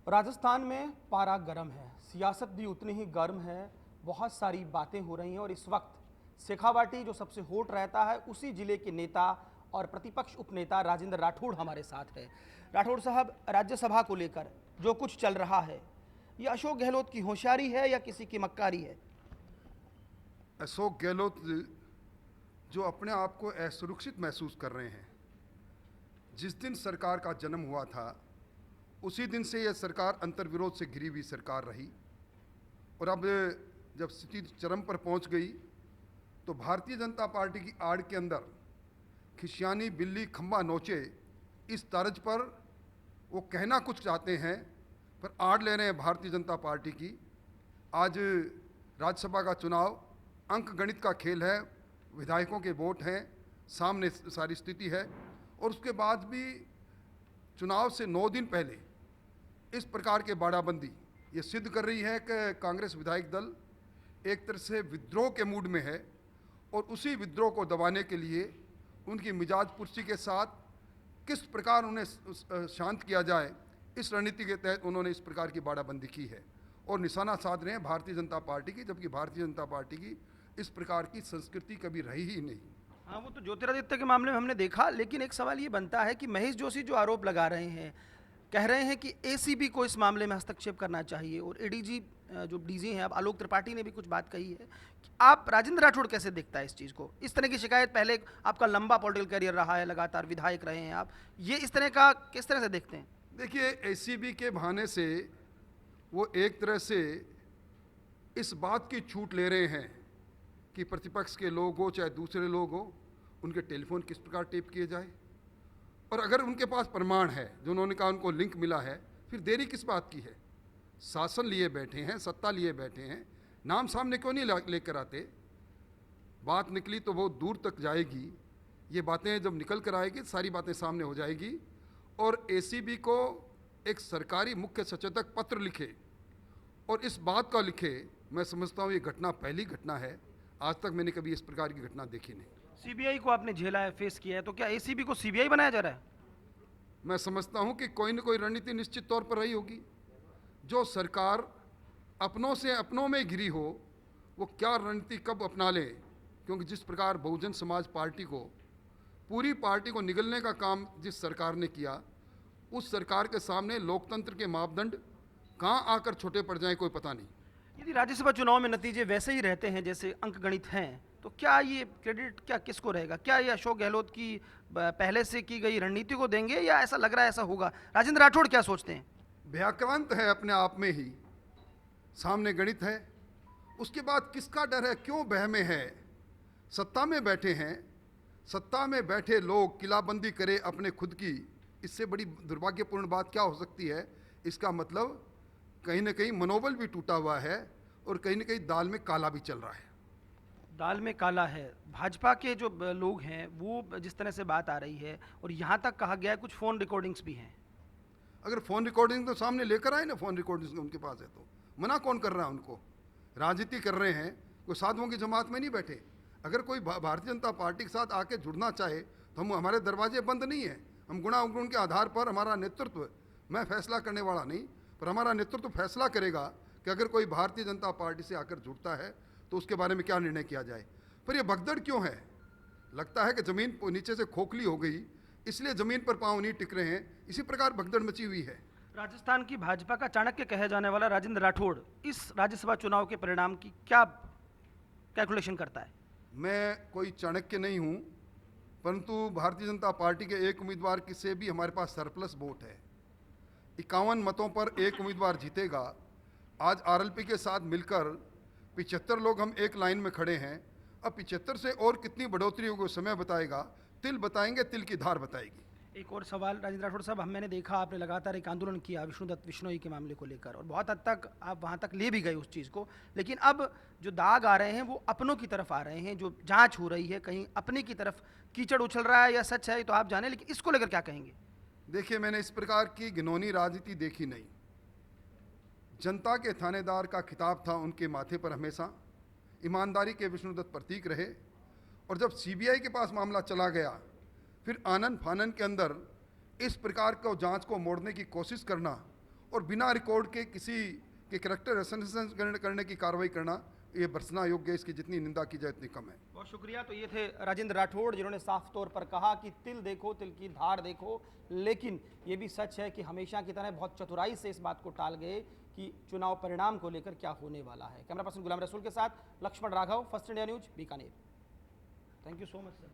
राजस्थान में पारा गर्म है, सियासत भी उतनी ही गर्म है। बहुत सारी बातें हो रही हैं और इस वक्त शेखावाटी जो सबसे होट रहता है, उसी जिले के नेता और प्रतिपक्ष उपनेता राजेंद्र राठौड़ हमारे साथ है। राठौड़ साहब, राज्यसभा को लेकर जो कुछ चल रहा है, ये अशोक गहलोत की होशियारी है या किसी की मक्कारी है? अशोक गहलोत जो अपने आप को असुरक्षित महसूस कर रहे हैं। जिस दिन सरकार का जन्म हुआ था उसी दिन से यह सरकार अंतर्विरोध से घिरी हुई सरकार रही, और अब जब स्थिति चरम पर पहुंच गई तो भारतीय जनता पार्टी की आड़ के अंदर खिसियानी बिल्ली खंबा नोचे, इस तर्ज पर वो कहना कुछ चाहते हैं पर आड़ ले रहे हैं भारतीय जनता पार्टी की। आज राज्यसभा का चुनाव अंक गणित का खेल है, विधायकों के वोट हैं, सामने सारी स्थिति है, और उसके बाद भी चुनाव से 9 दिन पहले इस प्रकार के बाड़ाबंदी ये सिद्ध कर रही है कि कांग्रेस विधायक दल एक तरह से विद्रोह के मूड में है, और उसी विद्रोह को दबाने के लिए उनकी मिजाज पुरसी के साथ किस प्रकार उन्हें शांत किया जाए, इस रणनीति के तहत उन्होंने इस प्रकार की बाड़ाबंदी की है और निशाना साध रहे हैं भारतीय जनता पार्टी की, जबकि भारतीय जनता पार्टी की इस प्रकार की संस्कृति कभी रही ही नहीं। हाँ, वो तो ज्योतिरादित्य के मामले में हमने देखा, लेकिन एक सवाल ये बनता है कि महेश जोशी जो आरोप लगा रहे हैं, कह रहे हैं कि एसीबी को इस मामले में हस्तक्षेप करना चाहिए, और एडीजी जो डीजी हैं अब आलोक त्रिपाठी ने भी कुछ बात कही है। कि आप राजेंद्र राठौड़ कैसे देखता है इस चीज़ को? इस तरह की शिकायत, पहले आपका लंबा पॉलिटिकल करियर रहा है, लगातार विधायक रहे हैं आप, ये इस तरह का किस तरह से देखते हैं? देखिए, एसीबी के बहाने से वो एक तरह से इस बात की छूट ले रहे हैं कि प्रतिपक्ष के लोग हो चाहे दूसरे लोग हो, उनके टेलीफोन किस प्रकार टेप किए जाए, और अगर उनके पास प्रमाण है जो उन्होंने कहा उनको लिंक मिला है, फिर देरी किस बात की है? शासन लिए बैठे हैं, सत्ता लिए बैठे हैं, नाम सामने क्यों नहीं लेकर आते? बात निकली तो बहुत दूर तक जाएगी, ये बातें जब निकल कर आएगी सारी बातें सामने हो जाएगी। और एसीबी को एक सरकारी मुख्य सचेतक पत्र लिखे और इस बात का लिखे, मैं समझता हूँ ये घटना पहली घटना है, आज तक मैंने कभी इस प्रकार की घटना देखी नहीं। सीबीआई को आपने झेला है, फेस किया है, तो क्या एसीबी को सीबीआई बनाया जा रहा है? मैं समझता हूं कि कोई न कोई रणनीति निश्चित तौर पर रही होगी। जो सरकार अपनों से अपनों में घिरी हो, वो क्या रणनीति कब अपना ले, क्योंकि जिस प्रकार बहुजन समाज पार्टी को, पूरी पार्टी को निगलने का काम जिस सरकार ने किया, उस सरकार के सामने लोकतंत्र के मापदंड कहाँ आकर छोटे पड़ जाएं कोई पता नहीं। यदि राज्यसभा चुनाव में नतीजे वैसे ही रहते हैं जैसे अंकगणित हैं, तो क्या ये क्रेडिट क्या किसको रहेगा? क्या ये अशोक गहलोत की पहले से की गई रणनीति को देंगे, या ऐसा लग रहा है ऐसा होगा? राजेंद्र राठौड़ क्या सोचते हैं? व्याक्रांत है अपने आप में ही, सामने गणित है, उसके बाद किसका डर है, क्यों बहमे है? सत्ता में बैठे हैं, सत्ता में बैठे लोग किलाबंदी करे अपने खुद की, इससे बड़ी दुर्भाग्यपूर्ण बात क्या हो सकती है? इसका मतलब कहीं ना कहीं मनोबल भी टूटा हुआ है और कहीं ना कहीं दाल में काला भी चल रहा है। दाल में काला है। भाजपा के जो लोग हैं वो जिस तरह से बात आ रही है, और यहाँ तक कहा गया है कुछ फ़ोन रिकॉर्डिंग्स भी हैं। अगर फ़ोन रिकॉर्डिंग तो सामने लेकर आए ना, फ़ोन रिकॉर्डिंग उनके पास है तो मना कौन कर रहा है उनको? राजनीति कर रहे हैं, कोई साधुओं की जमात में नहीं बैठे। अगर कोई भारतीय जनता पार्टी के साथ आके जुड़ना चाहे तो हम, हमारे दरवाजे बंद नहीं है। हम गुणा अवगुण के आधार पर हमारा नेतृत्व, मैं फैसला करने वाला नहीं, पर हमारा नेतृत्व फैसला करेगा कि अगर कोई भारतीय जनता पार्टी से आकर जुड़ता है तो उसके बारे में क्या निर्णय किया जाए। पर यह भगदड़ क्यों है? लगता है कि ज़मीन नीचे से खोखली हो गई, इसलिए ज़मीन पर पांव नहीं टिक रहे हैं, इसी प्रकार भगदड़ मची हुई है। राजस्थान की भाजपा का चाणक्य कहे जाने वाला राजेंद्र राठौड़ इस राज्यसभा चुनाव के परिणाम की क्या कैलकुलेशन करता है? मैं कोई चाणक्य नहीं हूं, परंतु भारतीय जनता पार्टी के एक उम्मीदवार की से भी हमारे पास सरप्लस वोट है। 51 मतों पर एक उम्मीदवार जीतेगा। आज आरएलपी के साथ मिलकर 75 लोग हम एक लाइन में खड़े हैं। अब 75 से और कितनी बढ़ोतरी होगी समय बताएगा, तिल बताएंगे, तिल की धार बताएगी। एक और सवाल राजेंद्र राठौड़ साहब, मैंने देखा आपने लगातार एक आंदोलन किया विष्णुदत्त बिश्नोई के मामले को लेकर, और बहुत हद तक आप वहाँ तक ले भी गए उस चीज़ को, लेकिन अब जो दाग आ रहे हैं वो अपनों की तरफ आ रहे हैं, जो जांच हो रही है कहीं अपने की तरफ कीचड़ उछल रहा है या सच है तो आप जाने, लेकिन इसको लेकर क्या कहेंगे? देखिए, मैंने इस प्रकार की घिनौनी राजनीति देखी नहीं। जनता के थानेदार का खिताब था उनके माथे पर हमेशा, ईमानदारी के विष्णुदत्त प्रतीक रहे, और जब सीबीआई के पास मामला चला गया, फिर आनन फानन के अंदर इस प्रकार को जांच को मोड़ने की कोशिश करना और बिना रिकॉर्ड के किसी के कैरेक्टर असैसिनेशन करने की कार्रवाई करना ये बरसना योग्य है। इसकी जितनी निंदा की जाए उतनी कम है। बहुत शुक्रिया। तो ये थे राजेंद्र राठौड़, जिन्होंने साफ तौर पर कहा कि तिल देखो तिल की धार देखो, लेकिन ये भी सच है कि हमेशा की तरह बहुत चतुराई से इस बात को टाल गए कि चुनाव परिणाम को लेकर क्या होने वाला है। कैमरा पर्सन गुलाम रसूल के साथ Lakshman Raghav, first India news, Bikaner. Thank you so much sir.